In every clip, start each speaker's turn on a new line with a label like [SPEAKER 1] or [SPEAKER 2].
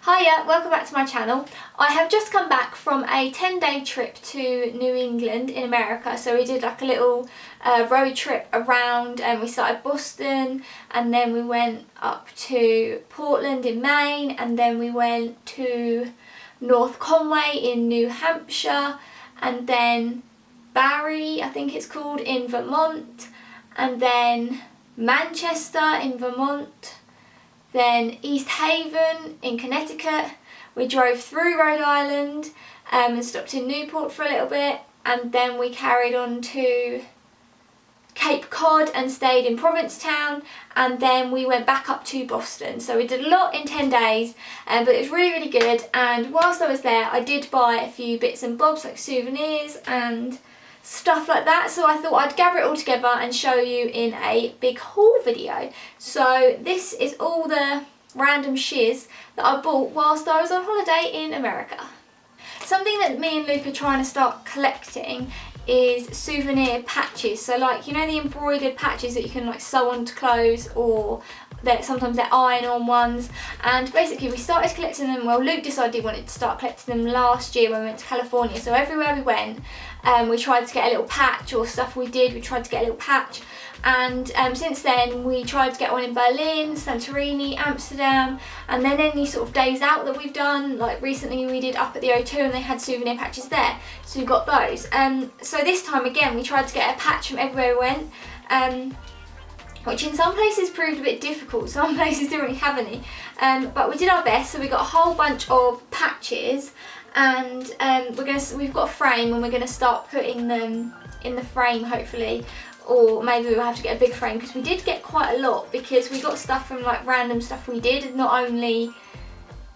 [SPEAKER 1] Hiya, welcome back to my channel. I have just come back from a 10-day trip to New England in America. So we did like a little road trip around, and we started Boston, and then we went up to Portland in Maine, and then we went to North Conway in New Hampshire, and then Barry, I think it's called, in Vermont, and then Manchester in Vermont, then East Haven in Connecticut. We drove through Rhode Island and stopped in Newport for a little bit, and then we carried on to Cape Cod and stayed in Provincetown, and then we went back up to Boston. So we did a lot in 10 days, but it was really good. And whilst I was there, I did buy a few bits and bobs like souvenirs and stuff like that, so I thought I'd gather it all together and show you in a big haul video. So this is all the random shiz that I bought whilst I was on holiday in America. Something that me and Luke are trying to start collecting is souvenir patches. So like, you know, the embroidered patches that you can like sew onto clothes, or sometimes they're iron-on ones. And basically we started collecting them, well, Luke decided he wanted to start collecting them last year when we went to California. So everywhere we went, we tried to get a little patch, or stuff we tried to get a little patch. And since then we tried to get one in Berlin, Santorini, Amsterdam, and then any sort of days out that we've done, like recently we did up at the O2 and they had souvenir patches there, so we got those. So this time again we tried to get a patch from everywhere we went, which in some places proved a bit difficult. Some places didn't really have any, but we did our best. So we got a whole bunch of patches, and we've got a frame, and we're gonna start putting them in the frame hopefully, or maybe we'll have to get a big frame, because we did get quite a lot, because we got stuff from like random stuff we did, not only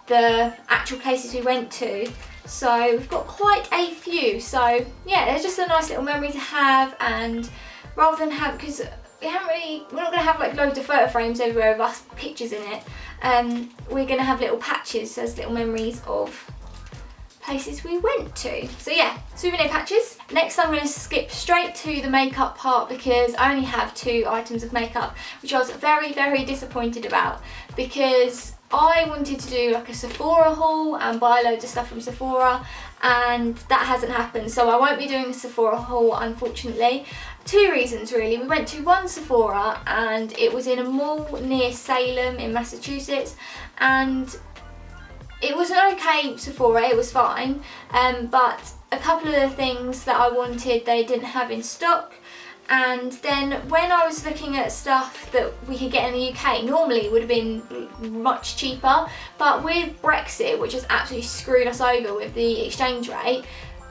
[SPEAKER 1] the actual places we went to. So we've got quite a few. So yeah, they're just a nice little memory to have, and rather than have, because we're not going to have like loads of photo frames everywhere with us pictures in it, we're going to have little patches as little memories of places we went to. So yeah, souvenir patches. Next I'm going to skip straight to the makeup part, because I only have 2 items of makeup, which I was very disappointed about, because I wanted to do like a Sephora haul and buy loads of stuff from Sephora, and that hasn't happened. So I won't be doing a Sephora haul, unfortunately. 2 reasons really. We went to one Sephora and it was in a mall near Salem in Massachusetts, and it was an okay Sephora, it was fine, but a couple of the things that I wanted they didn't have in stock. And then when I was looking at stuff that we could get in the UK, normally it would have been much cheaper, but with Brexit, which has absolutely screwed us over with the exchange rate,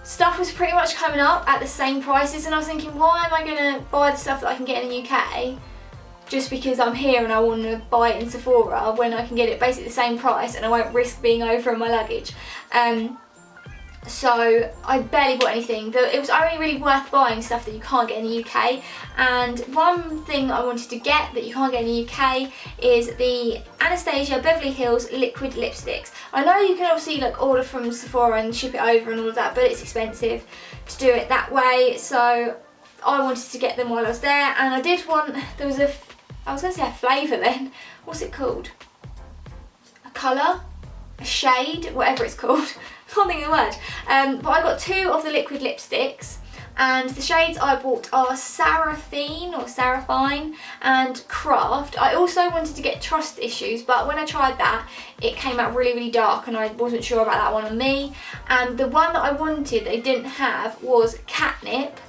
[SPEAKER 1] stuff was pretty much coming up at the same prices, and I was thinking, why am I going to buy the stuff that I can get in the UK just because I'm here and I want to buy it in Sephora, when I can get it basically the same price and I won't risk being over in my luggage. So I barely bought anything. It was only really worth buying stuff that you can't get in the UK. And one thing I wanted to get that you can't get in the UK is the Anastasia Beverly Hills liquid lipsticks. I know you can obviously like order from Sephora and ship it over and all of that, but it's expensive to do it that way. So I wanted to get them while I was there, and I did want, there was I was going to say a flavour then, what's it called? A colour? A shade? Whatever it's called. I can't think of the word. But I got 2 of the liquid lipsticks, and the shades I bought are Seraphine and Craft. I also wanted to get Trust Issues, but when I tried that, it came out really dark, and I wasn't sure about that one on me. And the one that I wanted they didn't have was Catnip,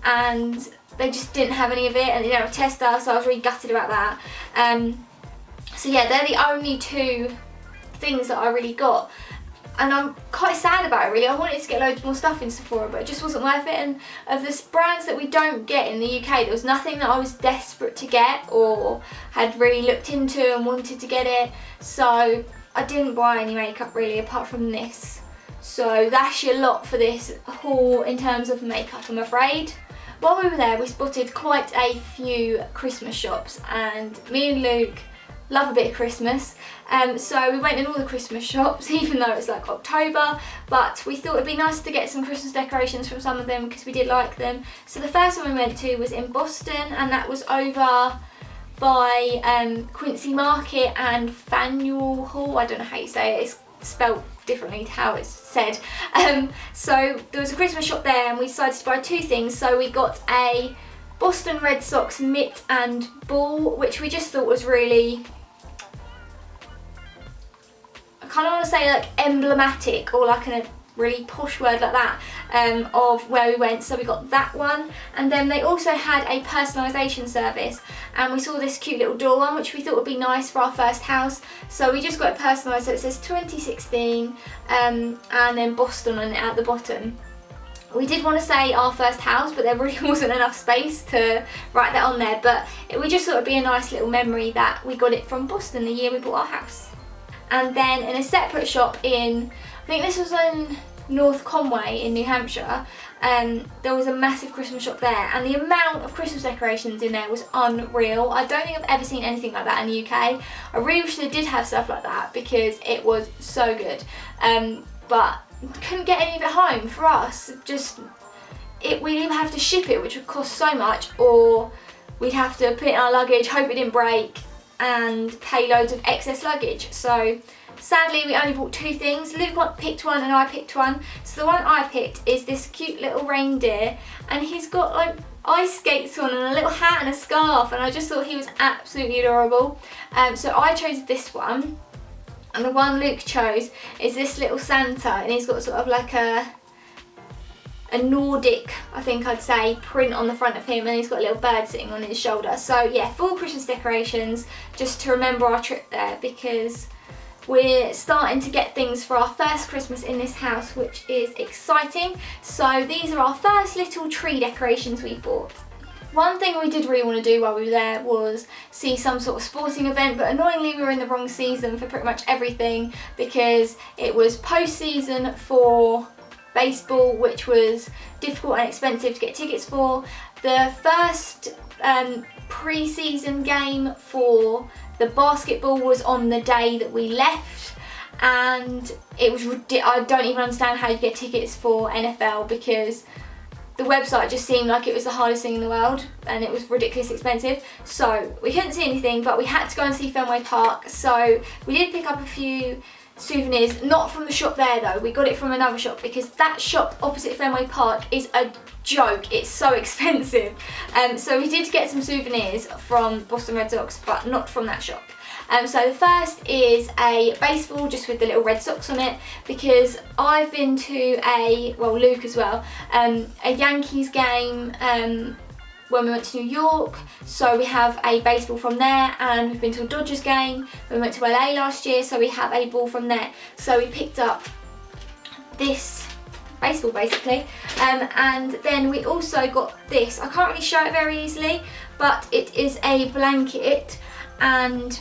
[SPEAKER 1] and they just didn't have any of it, and they didn't have a tester, so I was really gutted about that. So yeah, they're the only 2 things that I really got, and I'm quite sad about it really. I wanted to get loads more stuff in Sephora, but it just wasn't worth it. And of the brands that we don't get in the UK, there was nothing that I was desperate to get or had really looked into and wanted to get it, so I didn't buy any makeup really apart from this. So that's your lot for this haul in terms of makeup, I'm afraid. While we were there, we spotted quite a few Christmas shops, and me and Luke love a bit of Christmas, so we went in all the Christmas shops, even though it's like October, but we thought it'd be nice to get some Christmas decorations from some of them because we did like them. So the first one we went to was in Boston, and that was over by Quincy Market and Faneuil Hall. I don't know how you say it, it's spelled differently to how it's said. So there was a Christmas shop there and we decided to buy two things. So we got a Boston Red Sox mitt and ball, which we just thought was really, I kind of want to say like emblematic, or like a really posh word like that, of where we went. So we got that one, and then they also had a personalisation service, and we saw this cute little door one which we thought would be nice for our first house, so we just got it personalised. So it says 2016 and then Boston on it at the bottom. We did want to say our first house, but there really wasn't enough space to write that on there, but we just thought it'd be a nice little memory that we got it from Boston the year we bought our house. And then in a separate shop in, I think this was in North Conway in New Hampshire, there was a massive Christmas shop there, and the amount of Christmas decorations in there was unreal. I don't think I've ever seen anything like that in the UK. I really wish they did have stuff like that because it was so good, but couldn't get any of it home for us. We'd either have to ship it, which would cost so much, or we'd have to put it in our luggage, hope it didn't break, and pay loads of excess luggage. So sadly we only bought two things. Luke picked one and I picked one. So the one I picked is this cute little reindeer, and he's got like ice skates on and a little hat and a scarf, and I just thought he was absolutely adorable. So I chose this one, and the one Luke chose is this little Santa, and he's got sort of like a Nordic, I think I'd say, print on the front of him, and he's got a little bird sitting on his shoulder. So yeah, full Christmas decorations just to remember our trip there, because we're starting to get things for our first Christmas in this house, which is exciting. So these are our first little tree decorations we bought. One thing we did really want to do while we were there was see some sort of sporting event, but annoyingly we were in the wrong season for pretty much everything, because it was post-season for baseball, which was difficult and expensive to get tickets for. The first pre-season game for the basketball was on the day that we left, and it was I don't even understand how you get tickets for NFL, because the website just seemed like it was the hardest thing in the world and it was ridiculously expensive. So we couldn't see anything, but we had to go and see Fenway Park. So we did pick up a few souvenirs, not from the shop there though, we got it from another shop, because that shop opposite Fenway Park is a joke, it's so expensive. So we did get some souvenirs from Boston Red Sox, but not from that shop. So the first is a baseball just with the little Red Sox on it, because I've been to Luke as well, a Yankees game when we went to New York, so we have a baseball from there, and we've been to a Dodgers game when we went to LA last year, so we have a ball from there. So we picked up this baseball basically, and then we also got this. I can't really show it very easily, but it is a blanket, and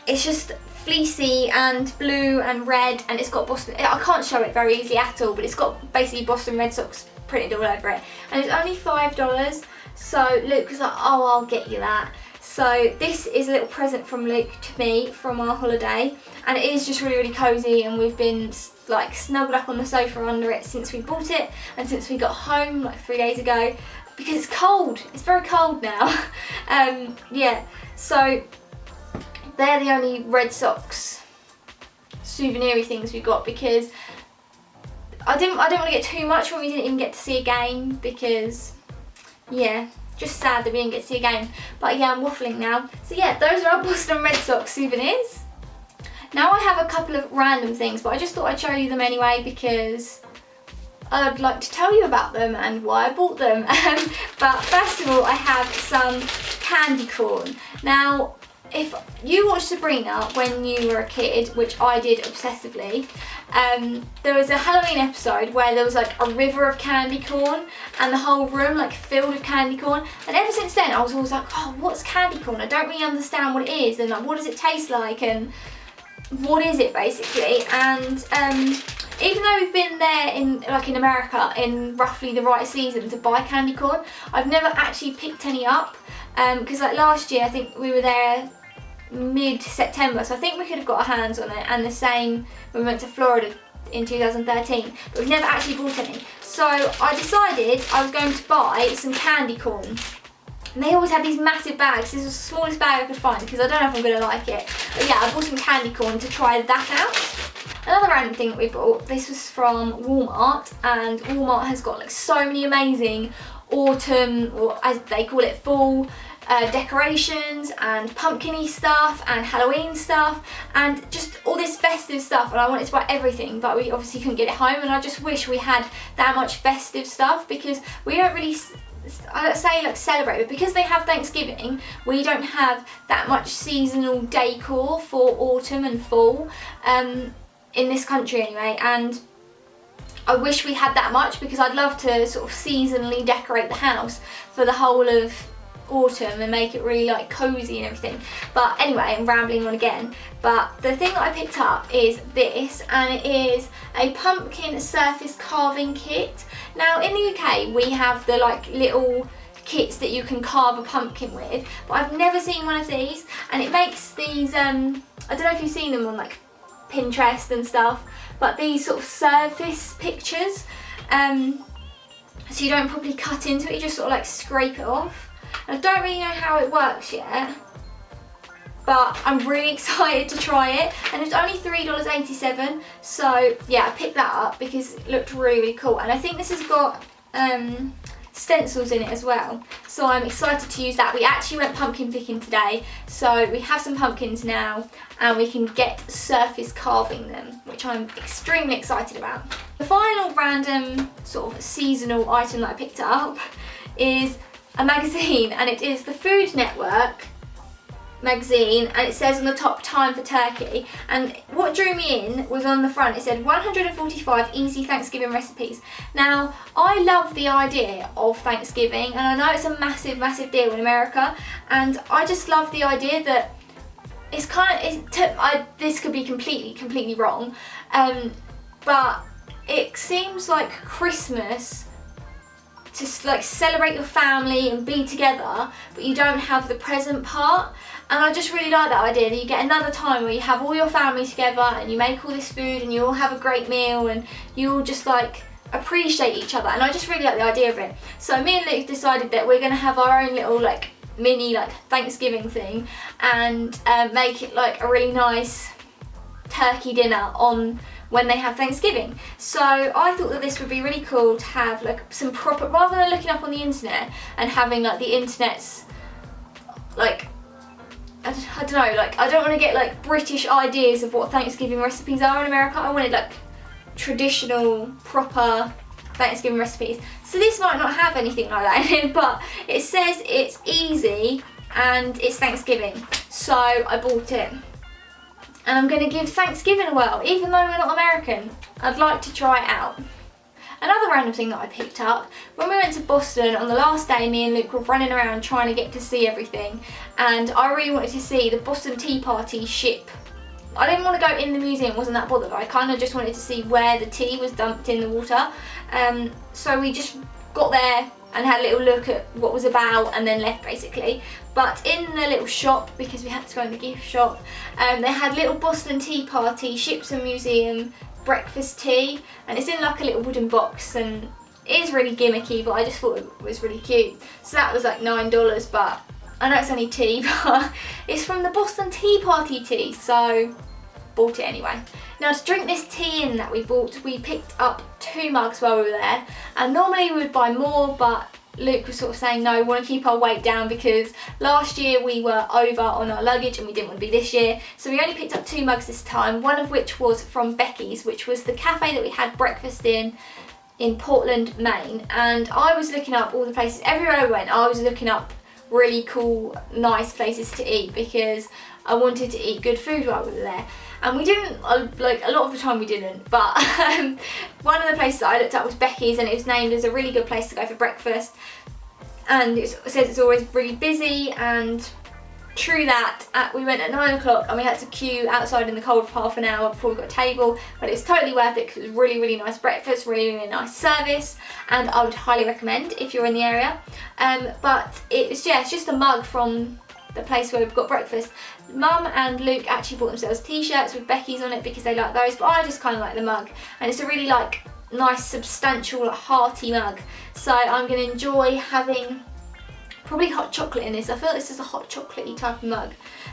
[SPEAKER 1] it's just fleecy and blue and red, and it's got Boston, I can't show it very easily at all, but it's got basically Boston Red Sox printed all over it, and it's only $5. So Luke was like, oh, I'll get you that. So this is a little present from Luke to me from our holiday, and it is just really, really cozy, and we've been like snuggled up on the sofa under it since we bought it and since we got home like 3 days ago, because it's cold. It's very cold now. Yeah, so they're the only Red Sox souvenir-y things we got, because I didn't want to get too much when we didn't even get to see a game, because yeah, just sad that we didn't get to see a game. But yeah, I'm waffling now. So yeah, those are our Boston Red Sox souvenirs. Now I have a couple of random things, but I just thought I'd show you them anyway, because I'd like to tell you about them and why I bought them. But first of all, I have some candy corn. Now, if you watched Sabrina when you were a kid, which I did obsessively, there was a Halloween episode where there was like a river of candy corn and the whole room like filled with candy corn, and ever since then I was always like, oh, what's candy corn? I don't really understand what it is, and like, what does it taste like, and what is it basically? And even though we've been there in America in roughly the right season to buy candy corn, I've never actually picked any up, because like last year I think we were there mid-September, so I think we could have got our hands on it, and the same when we went to Florida in 2013, but we've never actually bought any. So I decided I was going to buy some candy corn. And they always have these massive bags. This was the smallest bag I could find because I don't know if I'm going to like it. But yeah, I bought some candy corn to try that out. Another random thing that we bought, this was from Walmart, and Walmart has got like so many amazing autumn, or as they call it, fall decorations and pumpkin-y stuff and Halloween stuff and just all this festive stuff, and I wanted to buy everything, but we obviously couldn't get it home, and I just wish we had that much festive stuff because we don't really, I don't say like celebrate, but because they have Thanksgiving, we don't have that much seasonal decor for autumn and fall in this country anyway, and I wish we had that much because I'd love to sort of seasonally decorate the house for the whole of autumn and make it really like cozy and everything. But anyway, I'm rambling on again. But the thing that I picked up is this, and it is a pumpkin surface carving kit. Now in the UK we have the like little kits that you can carve a pumpkin with, but I've never seen one of these, and it makes these I don't know if you've seen them on like Pinterest and stuff, but these sort of surface pictures, so you don't properly cut into it, you just sort of like scrape it off. I don't really know how it works yet, but I'm really excited to try it, and it's only $3.87, so yeah, I picked that up because it looked really, really cool, and I think this has got stencils in it as well, so I'm excited to use that. We actually went pumpkin picking today, so we have some pumpkins now and we can get surface carving them, which I'm extremely excited about. The final random sort of seasonal item that I picked up is a magazine, and it is the Food Network magazine, and it says on the top time for turkey, and what drew me in was on the front it said 145 easy Thanksgiving recipes. Now I love the idea of Thanksgiving, and I know it's a massive deal in America, and I just love the idea that it's kind of, this could be completely wrong, but it seems like Christmas to like celebrate your family and be together, but you don't have the present part. And I just really like that idea that you get another time where you have all your family together and you make all this food and you all have a great meal and you all just like appreciate each other, and I just really like the idea of it. So me and Luke decided that we're going to have our own little like mini like Thanksgiving thing and make it like a really nice turkey dinner on when they have Thanksgiving. So I thought that this would be really cool to have like some proper, rather than looking up on the internet and having like the internet's like, I don't know, like I don't want to get like British ideas of what Thanksgiving recipes are in America. I wanted like traditional, proper Thanksgiving recipes. So this might not have anything like that in it, but it says it's easy and it's Thanksgiving. So I bought it. And I'm going to give Thanksgiving a whirl, even though we're not American. I'd like to try it out. Another random thing that I picked up, when we went to Boston on the last day, me and Luke were running around trying to get to see everything, and I really wanted to see the Boston Tea Party ship. I didn't want to go in the museum, wasn't that bothered. I kind of just wanted to see where the tea was dumped in the water. So we just got there and had a little look at what was about and then left basically. But in the little shop, because we had to go in the gift shop, they had little Boston Tea Party, Ships and Museum breakfast tea, and it's in like a little wooden box, and it is really gimmicky, but I just thought it was really cute. So that was like $9, but I know it's only tea, but it's from the Boston Tea Party tea, so bought it anyway. Now to drink this tea in that we bought, we picked up 2 mugs while we were there, and normally we would buy more, but Luke was sort of saying no, we want to keep our weight down because last year we were over on our luggage and we didn't want to be this year. So we only picked up 2 mugs this time, one of which was from Becky's, which was the cafe that we had breakfast in Portland, Maine. And I was looking up all the places, everywhere I went, I was looking up really cool, nice places to eat because I wanted to eat good food while we were there. And we didn't, like a lot of the time we didn't, but one of the places that I looked at was Becky's, and it was named as a really good place to go for breakfast. And it says it's always really busy, and true that, we went at 9 o'clock and we had to queue outside in the cold for half an hour before we got a table, but it was totally worth it because it was really nice breakfast, really nice service, and I would highly recommend if you're in the area. But it's just a mug from the place where we've got breakfast. Mum and Luke actually bought themselves t-shirts with Becky's on it because they like those, but I just kind of like the mug, and it's a really like nice substantial hearty mug, so I'm going to enjoy having probably hot chocolate in this. I feel like this is a hot chocolatey type of mug.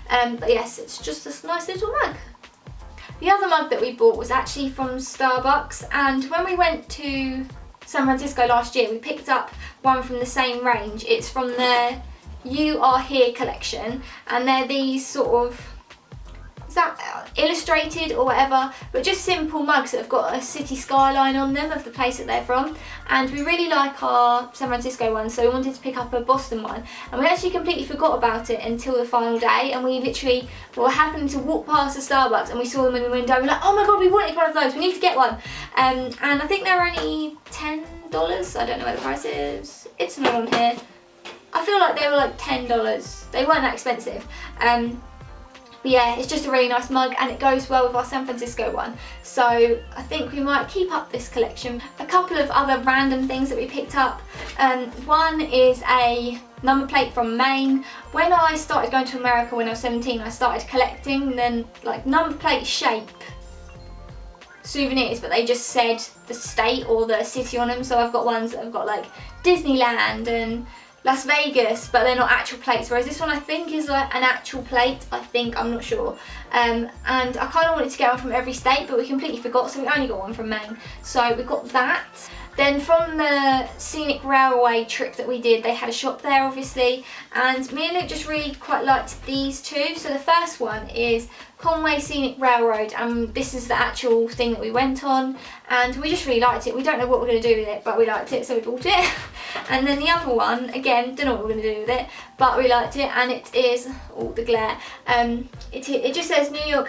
[SPEAKER 1] But yes, it's just this nice little mug. The other mug that we bought was actually from Starbucks, and when we went to San Francisco last year, we picked up one from the same range. It's from their You Are Here collection, and they're these sort of, is that illustrated or whatever, but just simple mugs that have got a city skyline on them of the place that they're from. And we really like our San Francisco one, so we wanted to pick up a Boston one, and we actually completely forgot about it until the final day, and we literally were happening to walk past the Starbucks and we saw them in the window. We're like, oh my god, we wanted one of those, we need to get one. And I think they're only $10. I don't know where the price is. It's not on here. I feel like they were like $10. They weren't that expensive. But yeah, it's just a really nice mug, and it goes well with our San Francisco one. So I think we might keep up this collection. A couple of other random things that we picked up. One is a number plate from Maine. When I started going to America when I was 17, I started collecting then like number plate shape souvenirs, but they just said the state or the city on them. So I've got ones that have got like Disneyland and Las Vegas, but they're not actual plates, whereas this one I think is like an actual plate. I'm not sure. And I kind of wanted to get one from every state, but we completely forgot, so we only got one from Maine. So we got that. Then from the scenic railway trip that we did, they had a shop there obviously, and me and Luke just really quite liked these two. So the first one is Conway Scenic Railroad, and this is the actual thing that we went on, and we just really liked it. We don't know what we're going to do with it, but we liked it, so we bought it. And then the other one, again, don't know what we're going to do with it, but we liked it, and it is, oh the glare, it just says New York,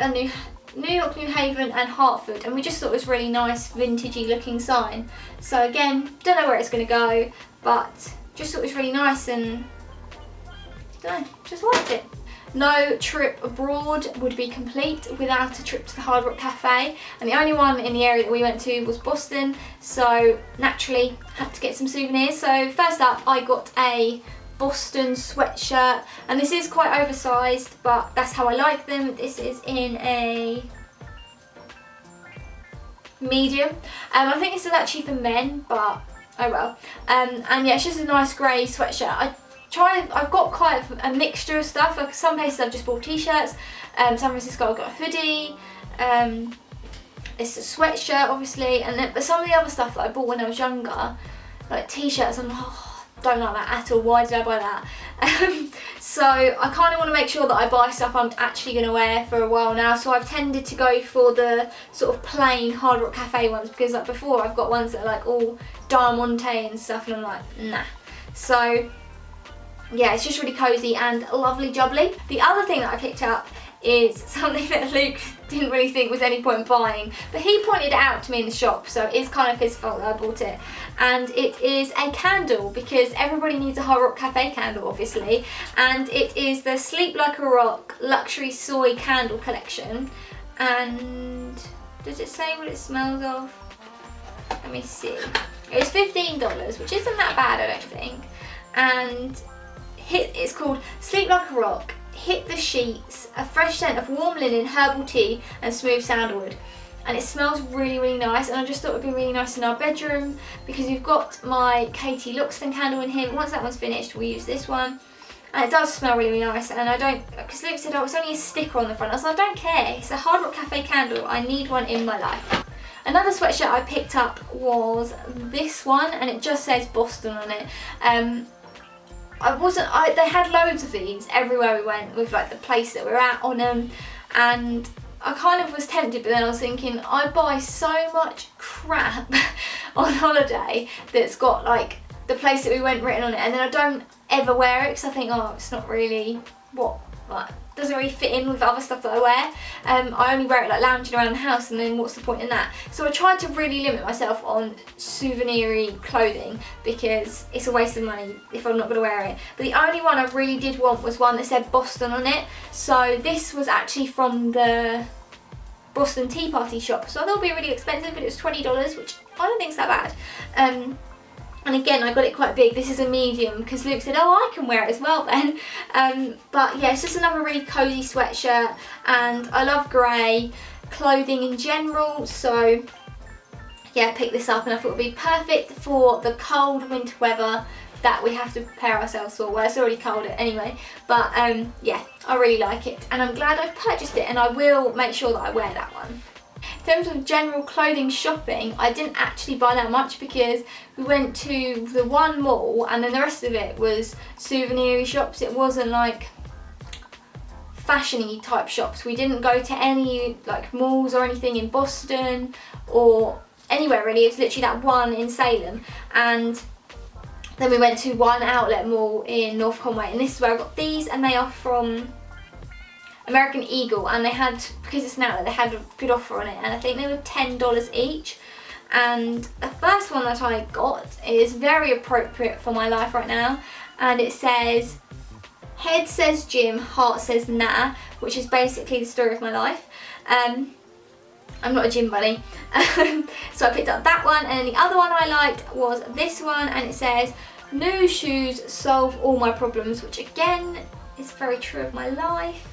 [SPEAKER 1] New Haven and Hartford, and we just thought it was a really nice vintagey looking sign. So again, don't know where it's going to go, but just thought it was really nice, and don't know, just liked it. No trip abroad would be complete without a trip to the Hard Rock Cafe, and the only one in the area that we went to was Boston, so naturally had to get some souvenirs. So first up, I got a Boston sweatshirt, and this is quite oversized, but that's how I like them. This is in a medium. I think this is actually for men, but oh well. And yeah, it's just a nice grey sweatshirt. I've got quite a mixture of stuff. Like some places I've just bought t-shirts. San Francisco I've got a hoodie. It's a sweatshirt obviously, and then, but some of the other stuff that I bought when I was younger, like t-shirts, I'm like, oh, don't like that at all. Why did I buy that? So I kind of want to make sure that I buy stuff I'm actually going to wear for a while now. So I've tended to go for the sort of plain Hard Rock Cafe ones, because like before I've got ones that are like all diamante and stuff, and I'm like, nah. So yeah, it's just really cosy and lovely jubbly. The other thing that I picked up is something that Luke didn't really think was any point buying, but he pointed it out to me in the shop, so it's kind of his fault that I bought it. And it is a candle, because everybody needs a Hard Rock Cafe candle obviously, and it is the Sleep Like a Rock Luxury Soy Candle Collection. And does it say what it smells of? Let me see. It's $15, which isn't that bad I don't think. And it's called Sleep Like a Rock, Hit the Sheets, a fresh scent of warm linen, herbal tea and smooth sandalwood. And it smells really, really nice, and I just thought it would be really nice in our bedroom, because we've got my Katie Luxton candle in here, but once that one's finished we'll use this one. And it does smell really, really nice, and I don't, because Luke said, oh, it's only a sticker on the front. I was like, I don't care, it's a Hard Rock Cafe candle, I need one in my life. Another sweatshirt I picked up was this one, and it just says Boston on it. They had loads of these everywhere we went, with like the place that we're at on them, and I kind of was tempted, but then I was thinking, I buy so much crap on holiday that's got like the place that we went written on it, and then I don't ever wear it because I think, oh, it's not really doesn't really fit in with other stuff that I wear. I only wear it like lounging around the house, and then what's the point in that? So I tried to really limit myself on souvenir-y clothing, because it's a waste of money if I'm not going to wear it. But the only one I really did want was one that said Boston on it. So this was actually from the Boston Tea Party shop. So I thought it would be really expensive, but it was $20, which I don't think is that bad. And again, I got it quite big. This is a medium, because Luke said, oh, I can wear it as well then. But yeah, it's just another really cosy sweatshirt, and I love grey clothing in general, so yeah, I picked this up and I thought it would be perfect for the cold winter weather that we have to prepare ourselves for. Well, it's already cold anyway, but yeah, I really like it, and I'm glad I purchased it, and I will make sure that I wear that one. In terms of general clothing shopping, I didn't actually buy that much because we went to the one mall and then the rest of it was souvenir shops. It wasn't like fashion-y type shops. We didn't go to any like malls or anything in Boston or anywhere really. It was literally that one in Salem, and then we went to one outlet mall in North Conway, and this is where I got these, and they are from American Eagle, and they had, because it's an outlet, they had a good offer on it, and I think they were $10 each. And the first one that I got is very appropriate for my life right now, and it says, "Head says Jim, heart says nah," which is basically the story of my life. I'm not a gym bunny. So I picked up that one, and then the other one I liked was this one, and it says, "New shoes solve all my problems," which again is very true of my life.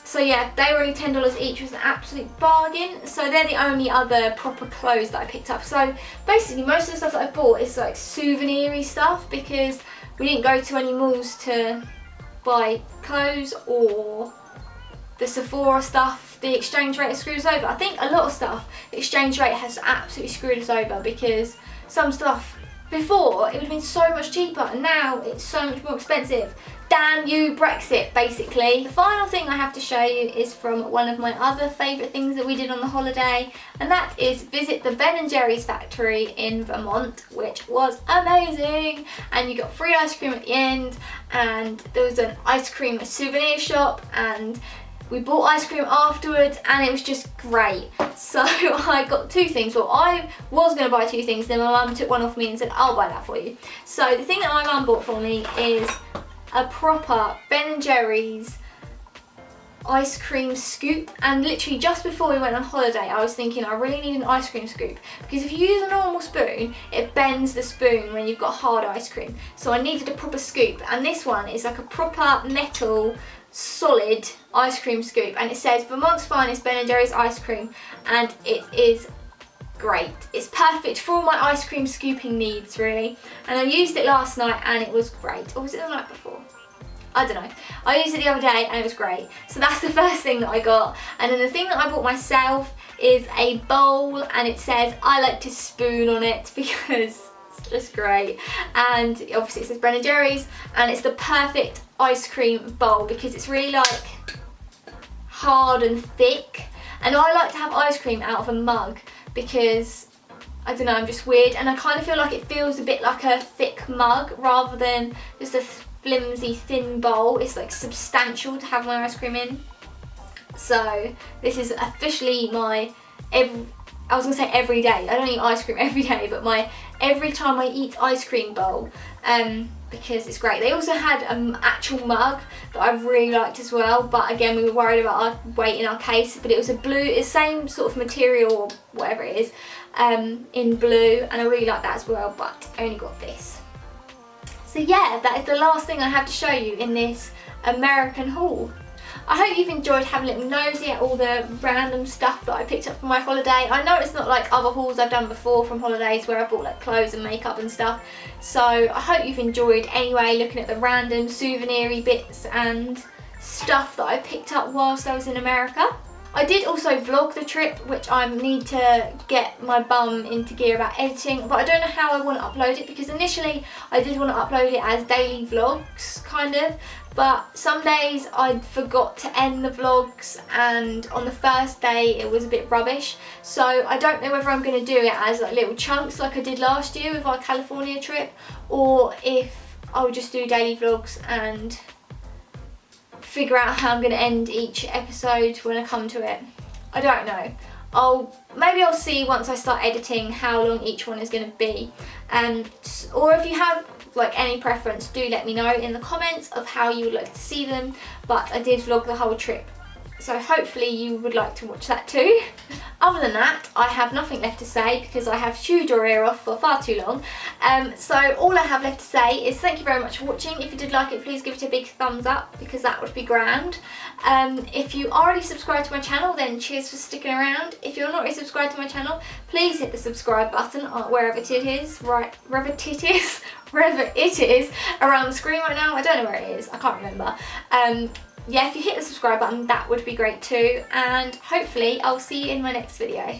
[SPEAKER 1] So yeah, they were only $10 each, was an absolute bargain. So they're the only other proper clothes that I picked up. So basically most of the stuff that I bought is like souvenir-y stuff, because we didn't go to any malls to buy clothes or the Sephora stuff. The exchange rate has screwed us over. I think a lot of stuff, the exchange rate has absolutely screwed us over, because some stuff before it would have been so much cheaper and now it's so much more expensive. Damn you, Brexit, basically. The final thing I have to show you is from one of my other favourite things that we did on the holiday, and that is visit the Ben & Jerry's factory in Vermont, which was amazing. And you got free ice cream at the end, and there was an ice cream souvenir shop, and we bought ice cream afterwards, and it was just great. So I got two things. Well, I was going to buy two things, then my mum took one off me and said, "I'll buy that for you." So the thing that my mum bought for me is a proper Ben & Jerry's ice cream scoop. And literally just before we went on holiday, I was thinking I really need an ice cream scoop, because if you use a normal spoon, it bends the spoon when you've got hard ice cream. So I needed a proper scoop, and this one is like a proper metal solid ice cream scoop, and it says Vermont's finest Ben & Jerry's ice cream, and it is great. It's perfect for all my ice cream scooping needs, really. And I used it last night and it was great. Or was it the night before? I don't know. I used it the other day and it was great. So that's the first thing that I got. And then the thing that I bought myself is a bowl, and it says "I like to spoon" on it, because it's just great. And obviously it says Ben & Jerry's, and it's the perfect ice cream bowl because it's really like hard and thick. And I like to have ice cream out of a mug because, I don't know, I'm just weird, and I kind of feel like it feels a bit like a thick mug rather than just a flimsy thin bowl. It's like substantial to have my ice cream in. So this is officially my I was gonna say every day. I don't eat ice cream every day, but my every time I eat ice cream bowl, because it's great. They also had an actual mug that I really liked as well, but again we were worried about our weight in our case. But it was a blue, it's same sort of material or whatever it is, in blue, and I really like that as well. But I only got this. So yeah, that is the last thing I have to show you in this American haul. I hope you've enjoyed having a little nosy at all the random stuff that I picked up for my holiday. I know it's not like other hauls I've done before from holidays where I bought like clothes and makeup and stuff. So I hope you've enjoyed anyway, looking at the random souvenir-y bits and stuff that I picked up whilst I was in America. I did also vlog the trip, which I need to get my bum into gear about editing, but I don't know how I want to upload it, because initially I did want to upload it as daily vlogs, kind of, but some days I forgot to end the vlogs, and on the first day it was a bit rubbish. So I don't know whether I'm going to do it as like little chunks like I did last year with our California trip, or if I'll just do daily vlogs and figure out how I'm going to end each episode when I come to it. I don't know. Maybe I'll see once I start editing how long each one is going to be. Or if you have like any preference, do let me know in the comments of how you would like to see them. But I did vlog the whole trip So hopefully you would like to watch that too. Other than that, I have nothing left to say because I have chewed your ear off for far too long. So all I have left to say is thank you very much for watching. If you did like it, please give it a big thumbs up because that would be grand. If you already subscribed to my channel, then cheers for sticking around. If you're not already subscribed to my channel, please hit the subscribe button wherever it is, wherever it is around the screen right now. I don't know where it is, I can't remember. Yeah, if you hit the subscribe button, that would be great too, and hopefully I'll see you in my next video.